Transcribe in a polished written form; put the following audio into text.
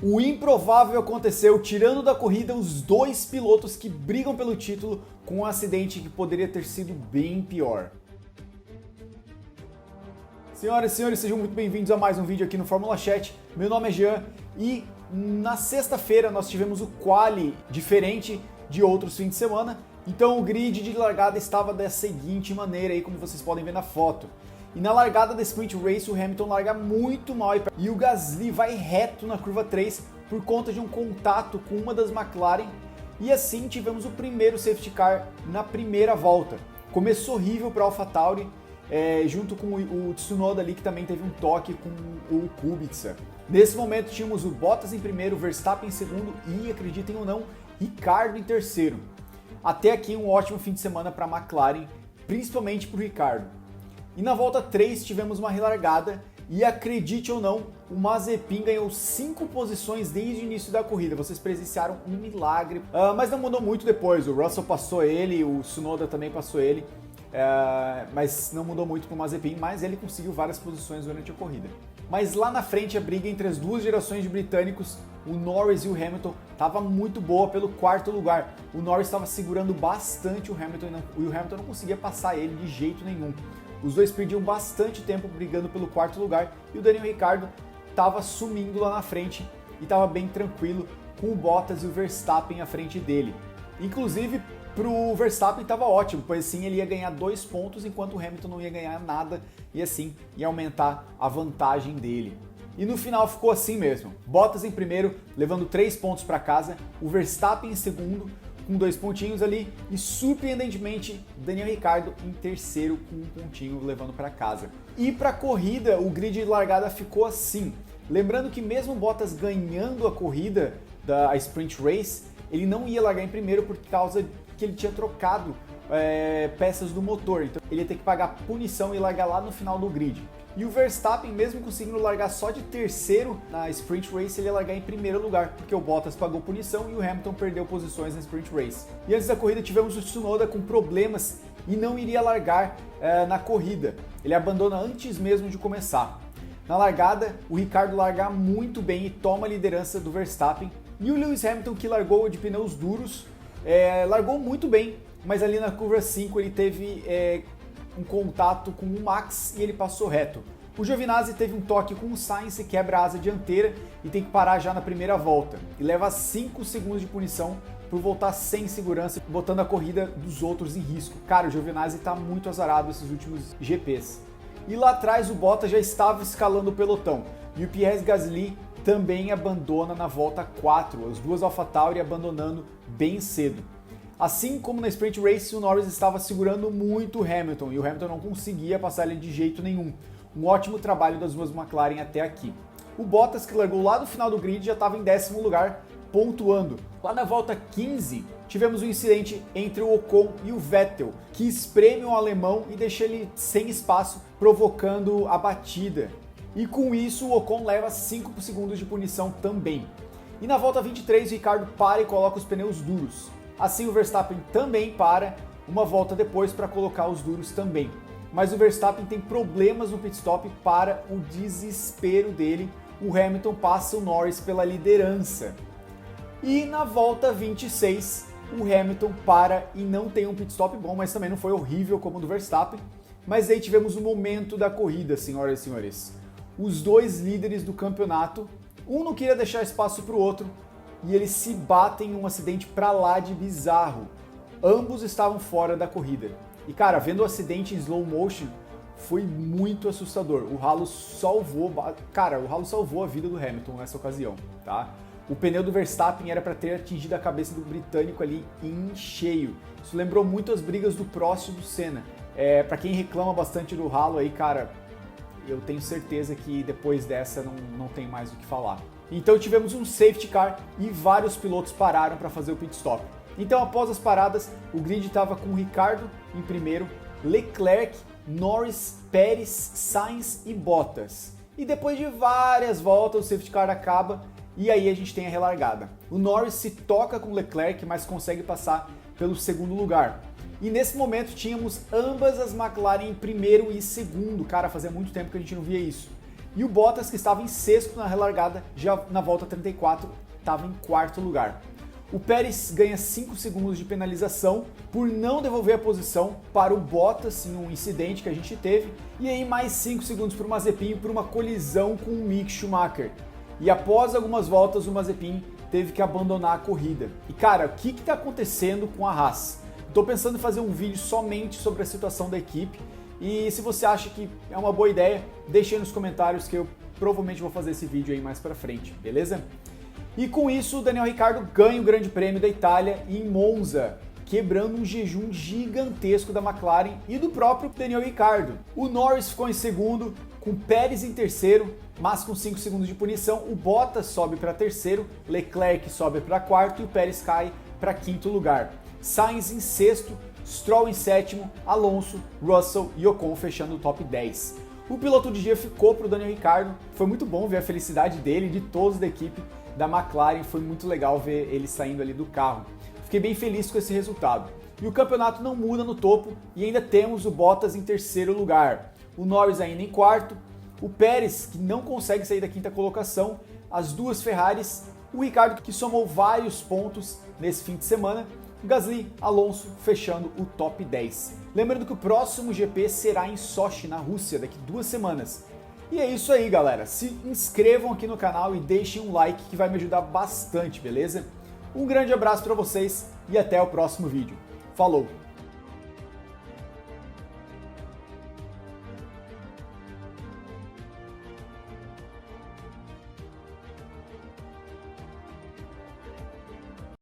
O improvável aconteceu, tirando da corrida os dois pilotos que brigam pelo título com um acidente que poderia ter sido bem pior. Senhoras e senhores, sejam muito bem-vindos a mais um vídeo aqui no Fórmula Chat. Meu nome é Jean e na sexta-feira nós tivemos o quali diferente de outros fins de semana. Então o grid de largada estava da seguinte maneira aí, como vocês podem ver na foto. E na largada da Sprint Race o Hamilton larga muito mal e o Gasly vai reto na curva 3 por conta de um contato com uma das McLaren. E assim tivemos o primeiro safety car na primeira volta. Começou horrível para a AlphaTauri, junto com o Tsunoda ali, que também teve um toque com o Kubica. Nesse momento tínhamos o Bottas em primeiro, Verstappen em segundo e, acreditem ou não, Ricciardo em terceiro. Até aqui um ótimo fim de semana para a McLaren, principalmente para o Ricciardo. E na volta 3 tivemos uma relargada e, acredite ou não, o Mazepin ganhou 5 posições desde o início da corrida. Vocês presenciaram um milagre, mas não mudou muito depois. O Russell passou ele, o Tsunoda também passou ele, mas não mudou muito para o Mazepin, mas ele conseguiu várias posições durante a corrida. Mas lá na frente a briga entre as duas gerações de britânicos, o Norris e o Hamilton, estava muito boa pelo quarto lugar. O Norris estava segurando bastante o Hamilton e o Hamilton não conseguia passar ele de jeito nenhum. Os dois perdiam bastante tempo brigando pelo quarto lugar e o Daniel Ricciardo estava sumindo lá na frente e estava bem tranquilo com o Bottas e o Verstappen à frente dele. Inclusive, para o Verstappen estava ótimo, pois assim ele ia ganhar 2 pontos enquanto o Hamilton não ia ganhar nada e assim ia aumentar a vantagem dele. E no final ficou assim mesmo. Bottas em primeiro, levando 3 pontos para casa, o Verstappen em segundo, com 2 pontinhos ali, e surpreendentemente Daniel Ricciardo em terceiro com 1 pontinho levando para casa. E para a corrida, o grid de largada ficou assim. Lembrando que mesmo Bottas ganhando a corrida da Sprint Race, ele não ia largar em primeiro por causa que ele tinha trocado peças do motor, então ele ia ter que pagar punição e largar lá no final do grid. E o Verstappen, mesmo conseguindo largar só de terceiro na Sprint Race, ele ia largar em primeiro lugar, porque o Bottas pagou punição e o Hamilton perdeu posições na Sprint Race. E antes da corrida tivemos o Tsunoda com problemas e não iria largar na corrida. Ele abandona antes mesmo de começar. Na largada, o Ricciardo larga muito bem e toma a liderança do Verstappen. E o Lewis Hamilton, que largou de pneus duros, largou muito bem, mas ali na curva 5 ele teve um contato com o Max e ele passou reto. O Giovinazzi teve um toque com o Sainz e quebra a asa dianteira e tem que parar já na primeira volta. E leva 5 segundos de punição por voltar sem segurança, botando a corrida dos outros em risco. Cara, o Giovinazzi tá muito azarado esses últimos GPs. E lá atrás o Bottas já estava escalando o pelotão. E o Pierre Gasly também abandona na volta 4, as duas AlphaTauri abandonando bem cedo. Assim como na Sprint Race, o Norris estava segurando muito o Hamilton e o Hamilton não conseguia passar ele de jeito nenhum. Um ótimo trabalho das duas McLaren até aqui. O Bottas, que largou lá no final do grid, já estava em 10º lugar, pontuando. Lá na volta 15, tivemos um incidente entre o Ocon e o Vettel, que espreme o alemão e deixa ele sem espaço, provocando a batida. E com isso, o Ocon leva 5 segundos de punição também. E na volta 23, o Ricciardo para e coloca os pneus duros. Assim, o Verstappen também para, uma volta depois, para colocar os duros também. Mas o Verstappen tem problemas no pit stop, para o desespero dele. O Hamilton passa o Norris pela liderança. E na volta 26, o Hamilton para e não tem um pit stop bom, mas também não foi horrível como o do Verstappen. Mas aí tivemos o momento da corrida, senhoras e senhores. Os dois líderes do campeonato, um não queria deixar espaço para o outro, e eles se batem em um acidente pra lá de bizarro. Ambos estavam fora da corrida. E cara, vendo o acidente em slow motion, foi muito assustador. O Halo salvou a vida do Hamilton nessa ocasião, tá? O pneu do Verstappen era para ter atingido a cabeça do britânico ali em cheio. Isso lembrou muito as brigas do Prost e do Senna. Para quem reclama bastante do Halo aí, cara, eu tenho certeza que depois dessa não tem mais o que falar. Então tivemos um safety car e vários pilotos pararam para fazer o pit stop. Então após as paradas, o grid estava com o Ricciardo em primeiro, Leclerc, Norris, Pérez, Sainz e Bottas. E depois de várias voltas o safety car acaba e aí a gente tem a relargada. O Norris se toca com o Leclerc, mas consegue passar pelo segundo lugar. E nesse momento tínhamos ambas as McLaren em primeiro e segundo. Cara, fazia muito tempo que a gente não via isso. E o Bottas, que estava em sexto na relargada, já na volta 34, estava em quarto lugar. O Pérez ganha 5 segundos de penalização por não devolver a posição para o Bottas em um incidente que a gente teve, e aí mais 5 segundos para o Mazepin por uma colisão com o Mick Schumacher. E após algumas voltas, o Mazepin teve que abandonar a corrida. E cara, o que está acontecendo com a Haas? Estou pensando em fazer um vídeo somente sobre a situação da equipe, e se você acha que é uma boa ideia, deixe aí nos comentários que eu provavelmente vou fazer esse vídeo aí mais pra frente, beleza? E com isso, o Daniel Ricciardo ganha o Grande Prêmio da Itália em Monza, quebrando um jejum gigantesco da McLaren e do próprio Daniel Ricciardo. O Norris ficou em segundo, com Pérez em terceiro, mas com 5 segundos de punição. O Bottas sobe para terceiro, Leclerc sobe para quarto e o Pérez cai para quinto lugar. Sainz em sexto, Stroll em sétimo, Alonso, Russell e Ocon fechando o top 10. O piloto de dia ficou para o Daniel Ricciardo, foi muito bom ver a felicidade dele e de todos da equipe da McLaren, foi muito legal ver ele saindo ali do carro. Fiquei bem feliz com esse resultado. E o campeonato não muda no topo e ainda temos o Bottas em terceiro lugar, o Norris ainda em quarto, o Pérez, que não consegue sair da quinta colocação, as duas Ferraris, o Ricciardo, que somou vários pontos nesse fim de semana, o Gasly, Alonso fechando o top 10. Lembrando que o próximo GP será em Sochi, na Rússia, daqui 2 semanas. E é isso aí, galera. Se inscrevam aqui no canal e deixem um like que vai me ajudar bastante, beleza? Um grande abraço para vocês e até o próximo vídeo. Falou!